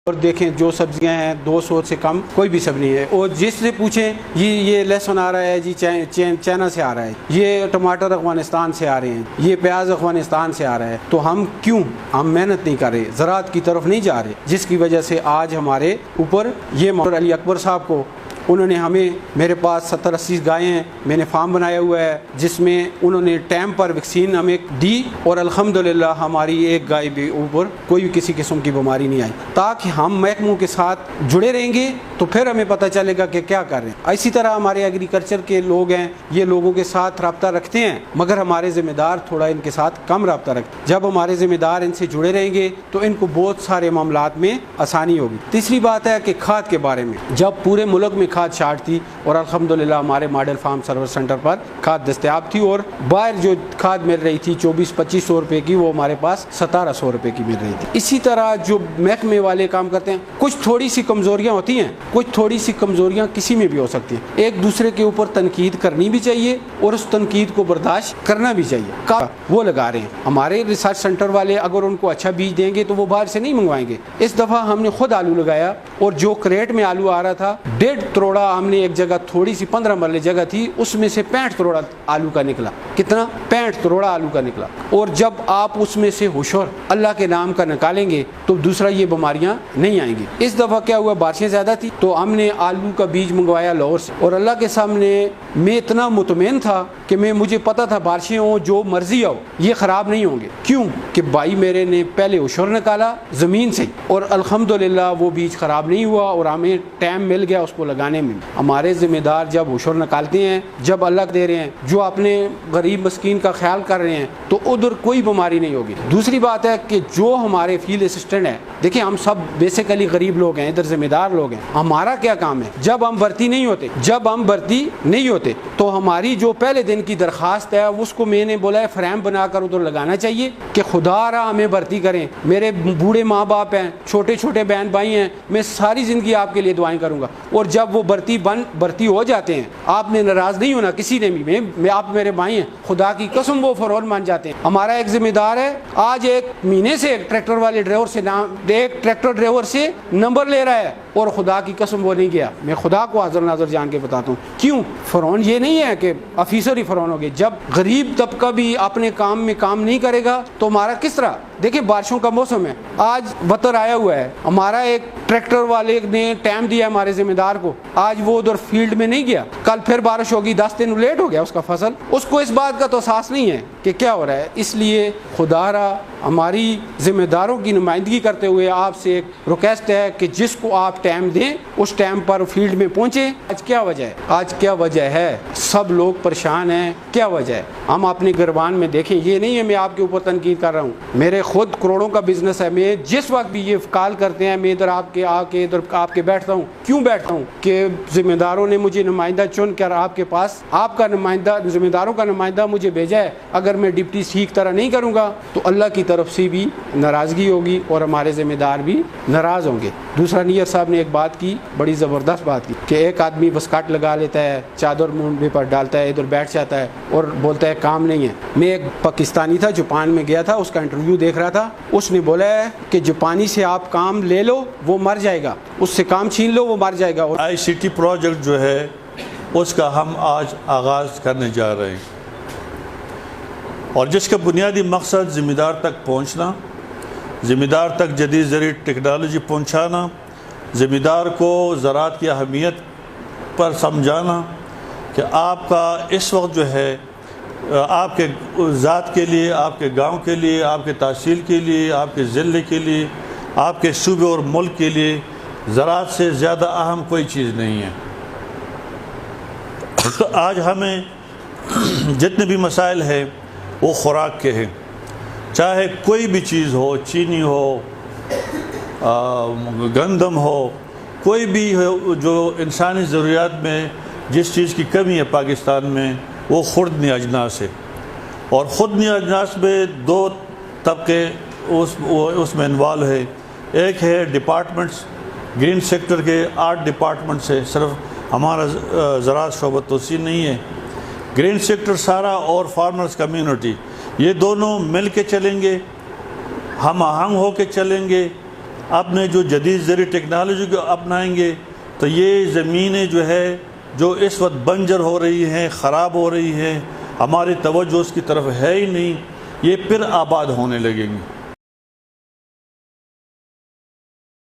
اور دیکھیں جو سبزیاں ہیں 200 سے کم کوئی بھی سبزی نہیں ہے، اور جس سے پوچھیں یہ لہسن آ رہا ہے جی چائنا سے آ رہا ہے، یہ ٹماٹر افغانستان سے آ رہے ہیں، یہ پیاز افغانستان سے آ رہا ہے، تو ہم محنت نہیں کر رہے، زراعت کی طرف نہیں جا رہے، جس کی وجہ سے آج ہمارے اوپر یہ علی اکبر صاحب کو انہوں نے ہمیں، میرے پاس 70-80 گائیں ہیں، میں نے فارم بنایا ہوا ہے جس میں انہوں نے ٹائم پر ویکسین ہمیں دی، اور الحمدللہ ہماری ایک گائے بھی اوپر کوئی بھی کسی قسم کی بیماری نہیں آئی، تاکہ ہم محکموں کے ساتھ جڑے رہیں گے تو پھر ہمیں پتہ چلے گا کہ کیا کر رہے ہیں۔ اسی طرح ہمارے ایگریکلچر کے لوگ ہیں، یہ لوگوں کے ساتھ رابطہ رکھتے ہیں، مگر ہمارے ذمہ دار تھوڑا ان کے ساتھ کم رابطہ رکھتے ہیں۔ جب ہمارے ذمہ دار ان سے جڑے رہیں گے تو ان کو بہت سارے معاملات میں آسانی ہوگی۔ تیسری بات ہے کہ کھاد کے بارے میں، جب پورے ملک میں کھاد شارٹ تھی اور الحمدللہ ہمارے ماڈل فارم سروس سینٹر پر کھاد دستیاب تھی، اور باہر جو کھاد مل رہی تھی 2400-2500 روپے کی، وہ ہمارے پاس 1700 روپے کی مل رہی تھی۔ اسی طرح جو محکمے والے کام کرتے ہیں، کچھ تھوڑی سی کمزوریاں ہوتی ہیں، کچھ تھوڑی سی کمزوریاں کسی میں بھی ہو سکتی ہیں، ایک دوسرے کے اوپر تنقید کرنی بھی چاہیے اور اس تنقید کو برداشت کرنا بھی چاہیے۔ وہ لگا رہے ہیں ہمارے ریسرچ سینٹر والے، اگر ان کو اچھا بیج دیں گے تو وہ باہر سے نہیں منگوائیں گے۔ اس دفعہ ہم نے خود آلو لگایا، اور جو کریٹ میں آلو آ رہا تھا 1.5 کروڑا، ہم نے ایک جگہ تھوڑی سی 15 مرلے جگہ تھی، اس میں سے 65 کروڑا آلو کا نکلا۔ کتنا؟ 65 کروڑا آلو کا نکلا۔ اور جب آپ اس میں سے ہوشر اللہ کے نام کا نکالیں گے تو دوسرا یہ بیماریاں نہیں آئیں گی۔ اس دفعہ کیا ہوا، بارشیں زیادہ تھی تو ہم نے آلو کا بیج منگوایا لاہور سے، اور اللہ کے سامنے میں اتنا مطمئن تھا کہ مجھے پتا تھا بارشیں ہوں جو مرضی ہو یہ خراب نہیں ہوں گے۔ کیوں کہ بھائی میرے نے پہلے ہوشر نکالا زمین سے، اور الحمدللہ وہ بیج خراب نہیں ہوا، اور ہمیں ٹائم مل گیا اس کو لگانے میں۔ ہمارے ذمہ دار جب ہوشر نکالتے ہیں، جب اللہ دے رہے ہیں، جو اپنے غریب مسکین کا خیال کر رہے ہیں، تو ادھر کوئی بیماری نہیں ہوگی۔ دوسری بات ہے کہ جو ہمارے فیلڈ اسسٹنٹ ہیں، دیکھیں ہم سب بیسیکلی غریب لوگ ہیں، ادھر ذمہ دار لوگ ہیں، ہمارا کیا کام ہے، جب ہم بھرتی نہیں ہوتے تو ہماری جو پہلے دن کی درخواست ہے اس کو میں نے بولا ہے فریم بنا کر ادھر لگانا چاہیے کہ خدا را ہمیں بھرتی کریں، میرے بوڑھے ماں باپ ہیں، چھوٹے چھوٹے بہن بھائی ہیں، میں ساری زندگی آپ کے لیے دعائیں کروں گا۔ اور جب وہ بھرتی ہو جاتے ہیں، آپ نے ناراض نہیں ہونا کسی نے بھی، میں آپ میرے بھائی ہیں، خدا کی قسم وہ فوراً مان جاتے ہیں۔ ہمارا ایک ذمہ دار ہے، آج ایک مہینے سے ایک ٹریکٹر ڈرائیور سے نمبر لے رہا ہے، اور خدا کی قسم وہ نہیں گیا۔ میں خدا کو حاضر ناظر جان کے بتاتا ہوں، کیوں فرعون یہ نہیں ہے کہ آفیسر ہی فرعون ہو گئے۔ جب غریب طبقہ بھی اپنے کام میں کام نہیں کرے گا تو ہمارا کس طرح؟ دیکھیں بارشوں کا موسم ہے، آج وتر آیا ہوا ہے، ہمارا ایک ٹریکٹر والے نے ٹائم دیا ہمارے ذمہ دار کو، آج وہ ادھر فیلڈ میں نہیں گیا، کل پھر بارش ہوگی، 10 دن لیٹ ہو گیا اس کا فصل، اس کو اس بات کا تو احساس نہیں ہے کہ کیا ہو رہا ہے۔ اس لیے خدا را ہماری ذمہ داروں کی نمائندگی کرتے ہوئے آپ سے ایک ریکویسٹ ہے کہ جس کو آپ ٹائم دیں اس ٹائم پر فیلڈ میں پہنچیں۔ آج کیا وجہ ہے؟ سب لوگ پریشان ہیں، کیا وجہ ہے؟ ہم اپنے گربان میں دیکھیں، یہ نہیں ہے میں آپ کے اوپر تنقید کر رہا ہوں، میرے خود کروڑوں کا بزنس ہے، میں جس وقت بھی یہ کال کرتے ہیں میں ادھر آپ کے بیٹھتا ہوں۔ کیوں بیٹھتا ہوں؟ کہ ذمہ داروں نے مجھے نمائندہ چن کر آپ کے پاس، آپ کا نمائندہ، ذمہ داروں کا نمائندہ مجھے بھیجا ہے، اگر میں ڈپٹی ٹھیک طرح نہیں کروں گا تو اللہ کی طرف سے بھی ناراضگی ہوگی اور ہمارے ذمہ دار بھی ناراض ہوں گے۔ دوسرا نیئر صاحب نے ایک بات کی، بڑی زبردست بات کی، کہ ایک آدمی بس کاٹ لگا لیتا ہے، چادر منہ پر ڈالتا ہے، ادھر بیٹھ جاتا ہے اور بولتا ہے کام نہیں ہے۔ میں ایک پاکستانی تھا، جاپان میں گیا تھا، اس کا انٹرویو دیکھ رہا تھا، اس نے بولا ہے کہ جاپانی سے آپ کام لے لو وہ مر جائے گا، اس سے کام چھین لو وہ مر جائے گا۔ ICT پروجیکٹ جو ہے اس کا ہم آج آغاز کرنے جا رہے ہیں، اور جس کا بنیادی مقصد ذمہ دار تک پہنچنا، ذمہ دار تک جدید زرعی ٹیکنالوجی پہنچانا، ذمہ دار کو زراعت کی اہمیت پر سمجھانا کہ آپ کا اس وقت جو ہے آپ کے ذات کے لیے، آپ کے گاؤں کے لیے، آپ کے تحصیل کے لیے، آپ کے ضلع کے لیے، آپ کے صوبے اور ملک کے لیے زراعت سے زیادہ اہم کوئی چیز نہیں ہے۔ آج ہمیں جتنے بھی مسائل ہیں وہ خوراک کے ہیں، چاہے کوئی بھی چیز ہو، چینی ہو، گندم ہو، کوئی بھی ہو، جو انسانی ضروریات میں جس چیز کی کمی ہے پاکستان میں وہ خوردنی اجناس ہے، اور خوردنی اجناس میں 2 طبقے اس میں انوالو ہے۔ ایک ہے ڈپارٹمنٹس، گرین سیکٹر کے 8 ڈپارٹمنٹس ہے، صرف ہمارا زراعت شعبہ توسیع نہیں ہے، گرین سیکٹر سارا اور فارمرز کمیونٹی، یہ دونوں مل کے چلیں گے، ہم آہنگ ہو کے چلیں گے آپ نے جو جدید زرعی ٹیکنالوجی کو اپنائیں گے تو یہ زمینیں جو ہے جو اس وقت بنجر ہو رہی ہیں، خراب ہو رہی ہیں، ہماری توجہ اس کی طرف ہے ہی نہیں، یہ پھر آباد ہونے لگیں گی۔